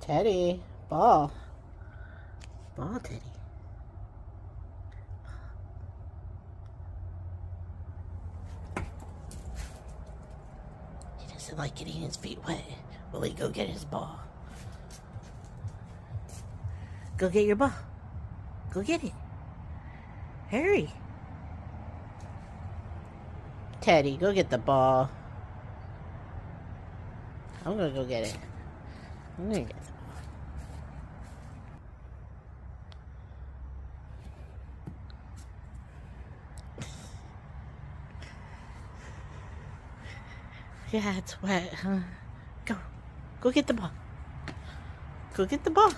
Teddy, ball. Ball, Teddy. He doesn't like getting his feet wet. Will he go get his ball? Go get your ball. Go get it. Hurry. Teddy, go get the ball. I'm gonna go get it. I'm gonna get the ball. Yeah, it's wet, huh? Go. Go get the ball. Go get the ball.